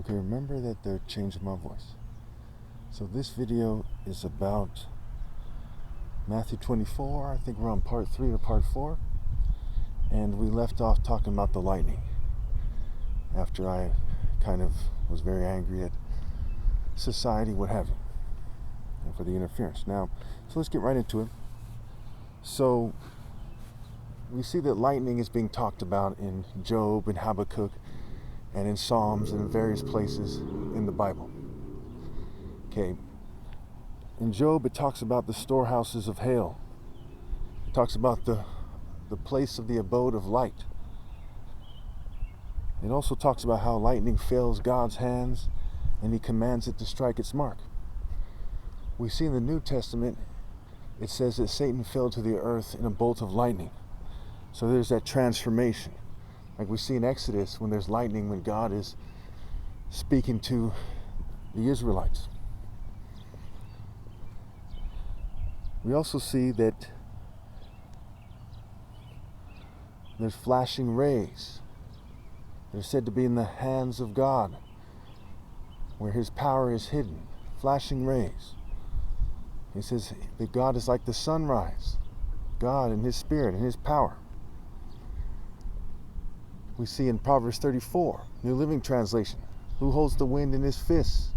Okay, remember that they're changing my voice. So this video is about Matthew 24. I think we're on part 3 or part 4. And we left off talking about the lightning after I kind of was very angry at society, what have you, and for the interference. Now, so let's get right into it. So we see that lightning is being talked about in Job and Habakkuk and in Psalms and in various places in the Bible. Okay. In Job, it talks about the storehouses of hail. It talks about the place of the abode of light. It also talks about how lightning fails God's hands and he commands it to strike its mark. We see in the New Testament, it says that Satan fell to the earth in a bolt of lightning. So there's that transformation. Like we see in Exodus when there's lightning, when God is speaking to the Israelites. We also see that there's flashing rays. They're said to be in the hands of God, where his power is hidden. Flashing rays. He says that God is like the sunrise. God and his spirit and his power. We see in Proverbs 34, New Living Translation, who holds the wind in his fists.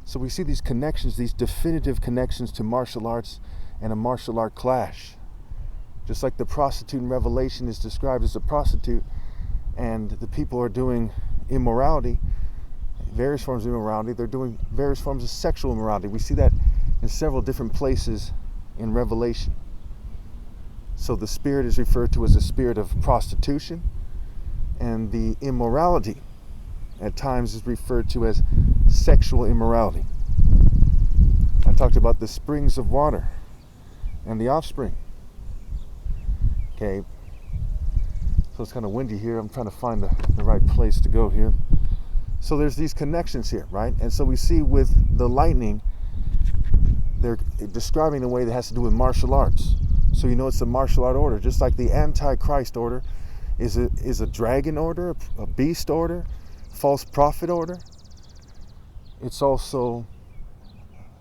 So we see these connections, these definitive connections to martial arts and a martial art clash. Just like the prostitute in Revelation is described as a prostitute, and the people are doing immorality, various forms of immorality, they're doing various forms of sexual immorality. We see that in several different places in Revelation. So the spirit is referred to as a spirit of prostitution, and the immorality at times is referred to as sexual immorality. I talked about the springs of water and the offspring. Okay, so it's kind of windy here. I'm trying to find the right place to go here. So there's these connections here, right? And so we see with the lightning, they're describing a way that has to do with martial arts. So you know it's a martial art order, just like the Antichrist order is a dragon order, a beast order, false prophet order. It's also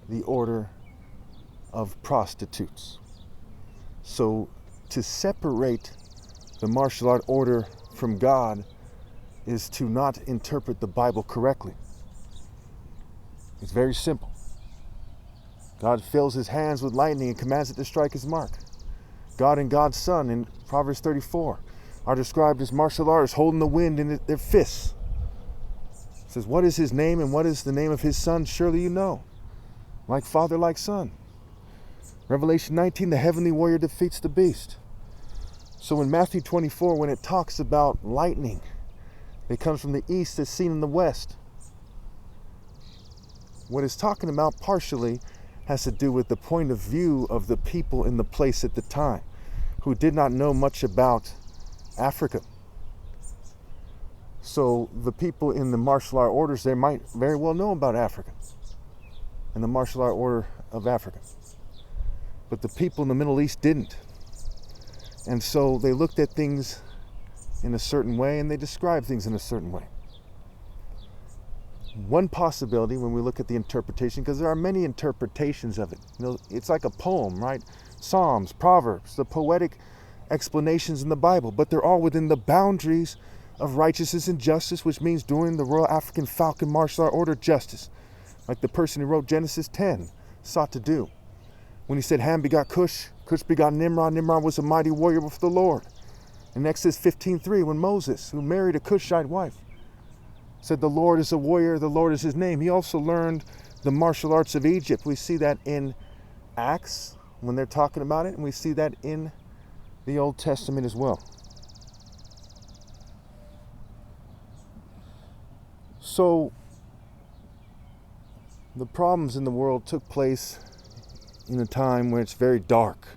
the order of prostitutes. So to separate the martial art order from God is to not interpret the Bible correctly. It's very simple. God fills his hands with lightning and commands it to strike his mark. God and God's Son in Proverbs 34 are described as martial artists holding the wind in their fists. It says, what is his name and what is the name of his son? Surely you know. Like father, like son. Revelation 19, the heavenly warrior defeats the beast. So in Matthew 24, when it talks about lightning, it comes from the east as seen in the west. What it's talking about partially has to do with the point of view of the people in the place at the time, who did not know much about Africa. So the people in the martial art orders, they might very well know about Africa and the martial art order of Africa. But the people in the Middle East didn't. And so they looked at things in a certain way and they described things in a certain way. One possibility when we look at the interpretation, because there are many interpretations of it. You know, it's like a poem, right? Psalms, Proverbs, the poetic explanations in the Bible, but they're all within the boundaries of righteousness and justice, which means doing the Royal African Falcon Martial Art Order justice, like the person who wrote Genesis 10 sought to do. When he said Ham begot Cush, Cush begot Nimrod, Nimrod was a mighty warrior before the Lord. In Exodus 15:3, when Moses, who married a Cushite wife, said the Lord is a warrior, the Lord is his name, he also learned the martial arts of Egypt. We see that in Acts when they're talking about it, and we see that in the Old Testament as well. So the problems in the world took place in a time where it's very dark,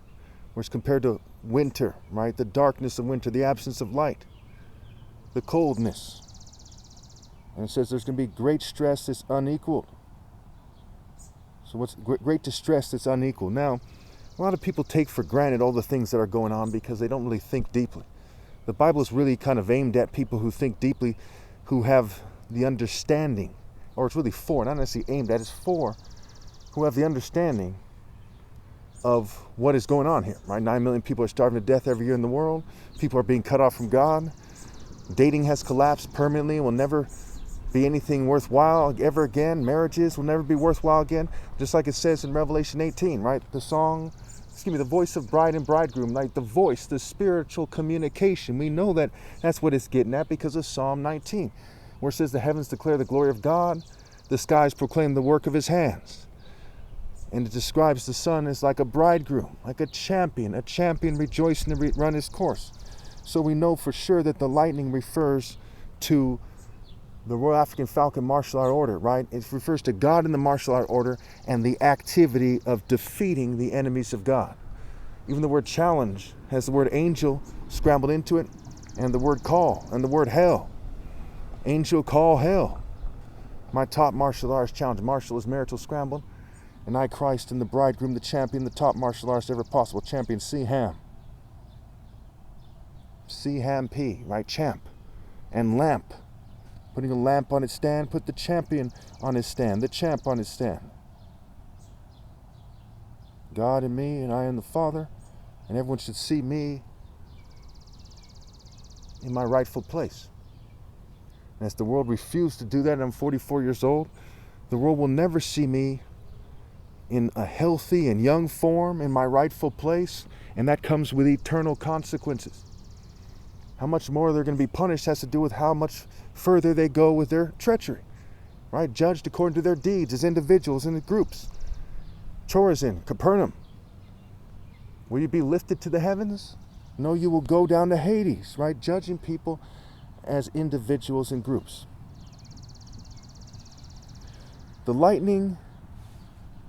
where it's compared to winter, right? The darkness of winter, the absence of light, the coldness. And it says there's going to be great stress that's unequaled. So what's great distress that's unequal? Now, a lot of people take for granted all the things that are going on because they don't really think deeply. The Bible is really kind of aimed at people who think deeply, who have the understanding, or it's really for, not necessarily aimed at, it's for who have the understanding of what is going on here, right? 9 million people are starving to death every year in the world. People are being cut off from God. Dating has collapsed permanently and will never be anything worthwhile ever again. Marriages will never be worthwhile again. Just like it says in Revelation 18, right? The voice of bride and bridegroom, like the voice, the spiritual communication. We know that that's what it's getting at because of Psalm 19, where it says the heavens declare the glory of God, the skies proclaim the work of his hands. And it describes the Son as like a bridegroom, like a champion rejoicing to run his course. So we know for sure that the lightning refers to the Royal African Falcon Martial Art Order, right? It refers to God in the martial art order and the activity of defeating the enemies of God. Even the word challenge has the word angel scrambled into it, and the word call, and the word hell. Angel, call, hell. My top martial arts challenge. Martial is marital scrambled. And I, Christ, and the bridegroom, the champion, the top martial arts ever possible, champion, C-Ham. C-Ham P, right? Champ. And lamp. Putting a lamp on its stand, put the champion on his stand, the champ on his stand. God in me, and I in the Father, and everyone should see me in my rightful place. And as the world refused to do that, and I'm 44 years old, the world will never see me in a healthy and young form in my rightful place, and that comes with eternal consequences. How much more they're going to be punished has to do with how much further they go with their treachery, right? Judged according to their deeds as individuals and in groups. Chorazin, Capernaum, will you be lifted to the heavens? No, you will go down to Hades, right? Judging people as individuals and groups. The lightning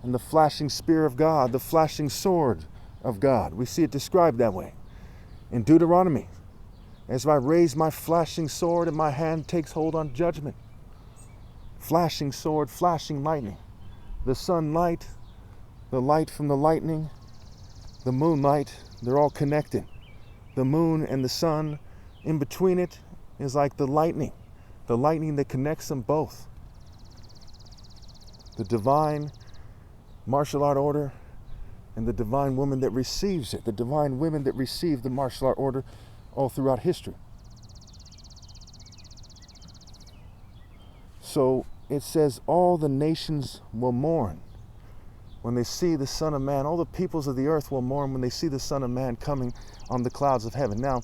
and the flashing spear of God, the flashing sword of God. We see it described that way. In Deuteronomy, as I raise my flashing sword and my hand takes hold on judgment. Flashing sword, flashing lightning. The sunlight, the light from the lightning, the moonlight, they're all connected. The moon and the sun, in between it is like the lightning that connects them both. The divine martial art order and the divine woman that receives it, the divine women that receive the martial art order all throughout history. So it says all the nations will mourn when they see the Son of Man. All the peoples of the earth will mourn when they see the Son of Man coming on the clouds of heaven. Now,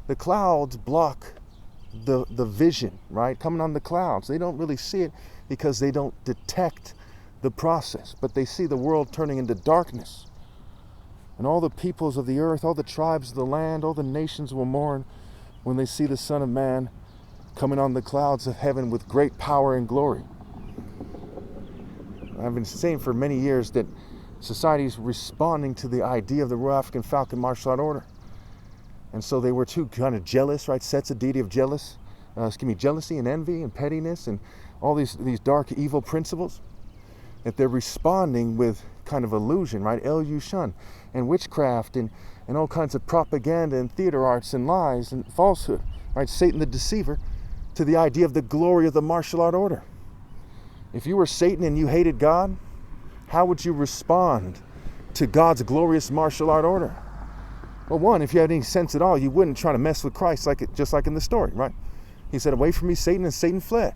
the clouds block the vision, right? Coming on the clouds. They don't really see it because they don't detect the process, but they see the world turning into darkness. And all the peoples of the earth, all the tribes of the land, all the nations will mourn when they see the Son of Man coming on the clouds of heaven with great power and glory. I've been saying for many years that society is responding to the idea of the Royal African Falcon Martial Art Order. And so they were too kind of jealous, right? Sets of deity of jealousy and envy and pettiness and all these dark evil principles. That they're responding with kind of illusion, right? Illusion and witchcraft and all kinds of propaganda and theater arts and lies and falsehood, right? Satan the deceiver, to the idea of the glory of the martial art order. If you were Satan and you hated God, how would you respond to God's glorious martial art order? Well, one, if you had any sense at all, you wouldn't try to mess with Christ just like in the story, right? He said, "Away from me, Satan," and Satan fled.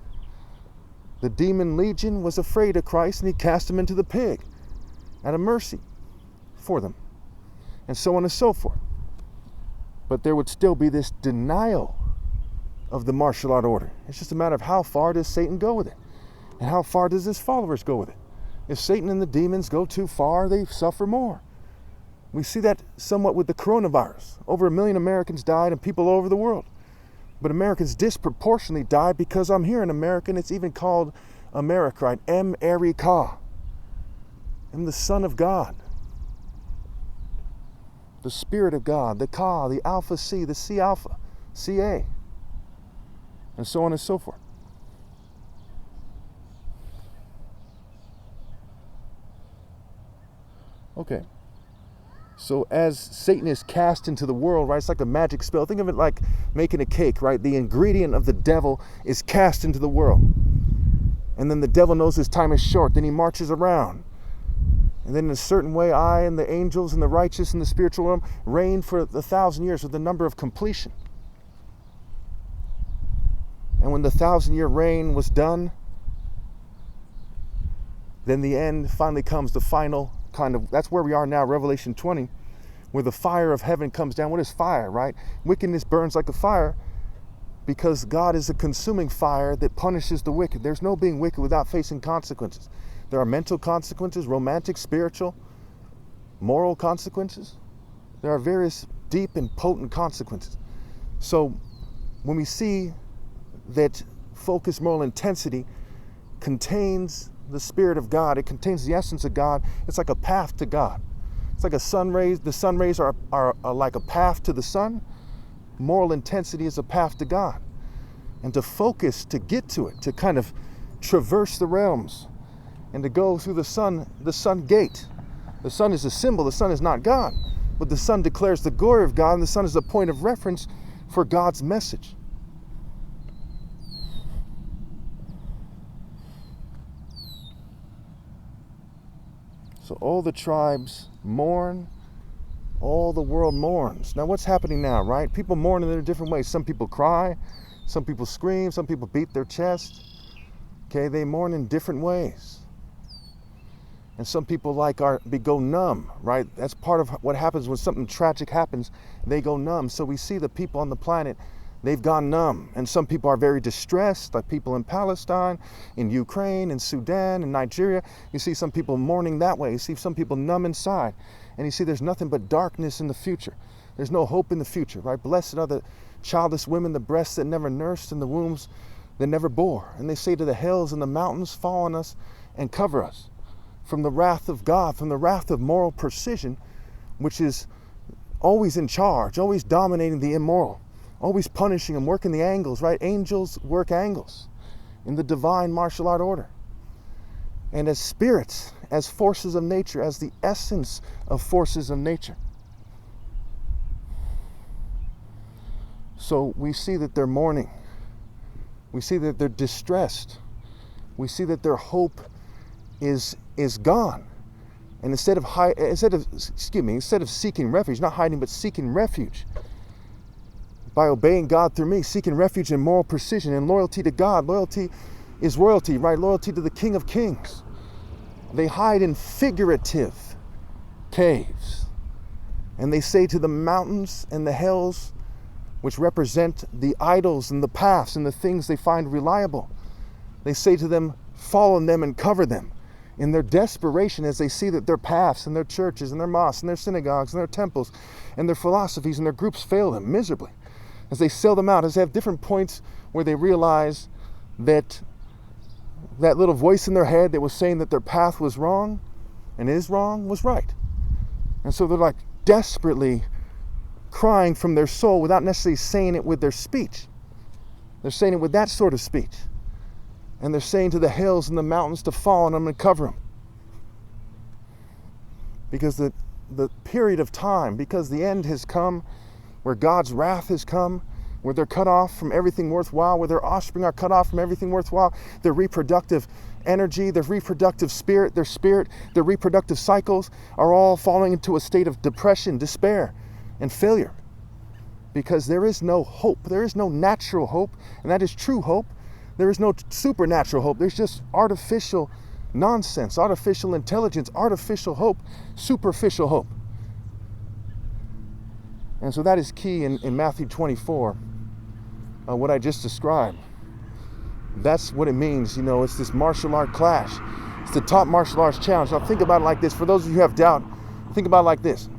The demon legion was afraid of Christ and he cast him into the pig out of mercy for them, and so on and so forth. But there would still be this denial of the martial art order. It's just a matter of how far does Satan go with it, and how far does his followers go with it. If Satan and the demons go too far, they suffer more. We see that somewhat with the coronavirus. Over 1 million Americans died and people all over the world. But Americans disproportionately died because I'm here in America, and it's even called America, right? America. I'm the Son of God. The Spirit of God, the Ka, the Alpha C, the C Alpha, CA, and so on and so forth. Okay. So as Satan is cast into the world, right, it's like a magic spell. Think of it like making a cake, right? The ingredient of the devil is cast into the world. And then the devil knows his time is short. Then he marches around. And then in a certain way, I and the angels and the righteous and the spiritual realm reign for 1,000 years with the number of completion. And when the 1,000-year reign was done, then the end finally comes, the final kind of, that's where we are now, Revelation 20, where the fire of heaven comes down. What is fire, right? Wickedness burns like a fire because God is a consuming fire that punishes the wicked. There's no being wicked without facing consequences. There are mental consequences, romantic, spiritual, moral consequences. There are various deep and potent consequences. So when we see that focused moral intensity contains the Spirit of God, it contains the essence of God, it's like a path to God. It's like a sun rays. The sun rays are like a path to the sun. Moral intensity is a path to God. And to focus, to get to it, to kind of traverse the realms and to go through the sun gate. The sun is a symbol, the sun is not God, but the sun declares the glory of God, and the sun is a point of reference for God's message. So all the tribes mourn, all the world mourns. Now what's happening now, right? People mourn in their different ways. Some people cry, some people scream, some people beat their chest. Okay, they mourn in different ways. And some people go numb, right? That's part of what happens when something tragic happens. They go numb. So we see the people on the planet, they've gone numb. And some people are very distressed, like people in Palestine, in Ukraine, in Sudan, in Nigeria. You see some people mourning that way. You see some people numb inside. And you see there's nothing but darkness in the future. There's no hope in the future, right? Blessed are the childless women, the breasts that never nursed, and the wombs that never bore. And they say to the hills and the mountains, fall on us and cover us from the wrath of God, from the wrath of moral precision, which is always in charge, always dominating the immoral, always punishing them, working the angles, right? Angels work angles in the divine martial art order. And as spirits, as forces of nature, as the essence of forces of nature. So we see that they're mourning. We see that they're distressed. We see that their hope is gone. And instead of seeking refuge, not hiding, but seeking refuge, by obeying God through me, seeking refuge in moral precision and loyalty to God. Loyalty is royalty, right? Loyalty to the King of Kings. They hide in figurative caves. And they say to the mountains and the hills, which represent the idols and the paths and the things they find reliable, they say to them, fall on them and cover them. In their desperation, as they see that their paths and their churches and their mosques and their synagogues and their temples and their philosophies and their groups fail them miserably, as they sell them out, as they have different points where they realize that that little voice in their head that was saying that their path was wrong and is wrong was right. And so they're like desperately crying from their soul without necessarily saying it with their speech. They're saying it with that sort of speech. And they're saying to the hills and the mountains to fall on them and cover them. Because the period of time, because the end has come, where God's wrath has come, where they're cut off from everything worthwhile, where their offspring are cut off from everything worthwhile, their reproductive energy, their reproductive spirit, their reproductive cycles are all falling into a state of depression, despair, and failure. Because there is no hope. There is no natural hope, and that is true hope. There is no supernatural hope. There's just artificial nonsense, artificial intelligence, artificial hope, superficial hope. And so that is key in Matthew 24, what I just described. That's what it means, it's this martial art clash. It's the top martial arts challenge. Now think about it like this. For those of you who have doubt, think about it like this.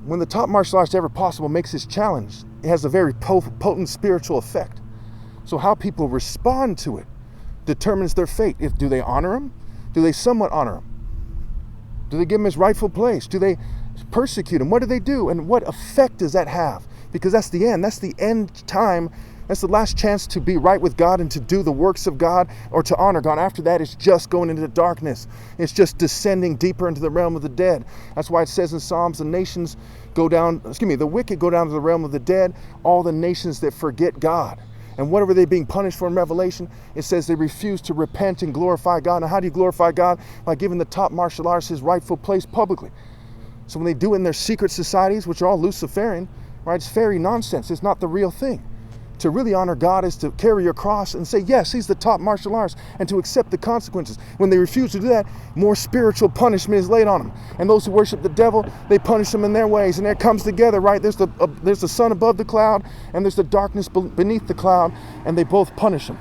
When the top martial arts ever possible makes this challenge, it has a very potent spiritual effect. So how people respond to it determines their fate. Do they honor him? Do they somewhat honor him? Do they give him his rightful place? Do they persecute him? What do they do? And what effect does that have? Because that's the end. That's the end time. That's the last chance to be right with God and to do the works of God or to honor God. After that, it's just going into the darkness. It's just descending deeper into the realm of the dead. That's why it says in Psalms, the wicked go down to the realm of the dead, all the nations that forget God. And what are they being punished for in Revelation? It says they refuse to repent and glorify God. Now, how do you glorify God? By giving the top martial artist his rightful place publicly. So when they do it in their secret societies, which are all Luciferian, right, it's fairy nonsense. It's not the real thing. To really honor God is to carry your cross and say, yes, he's the top martial artist, and to accept the consequences. When they refuse to do that, more spiritual punishment is laid on them. And those who worship the devil, they punish them in their ways. And it comes together, right? There's the sun above the cloud, and there's the darkness beneath the cloud, and they both punish them.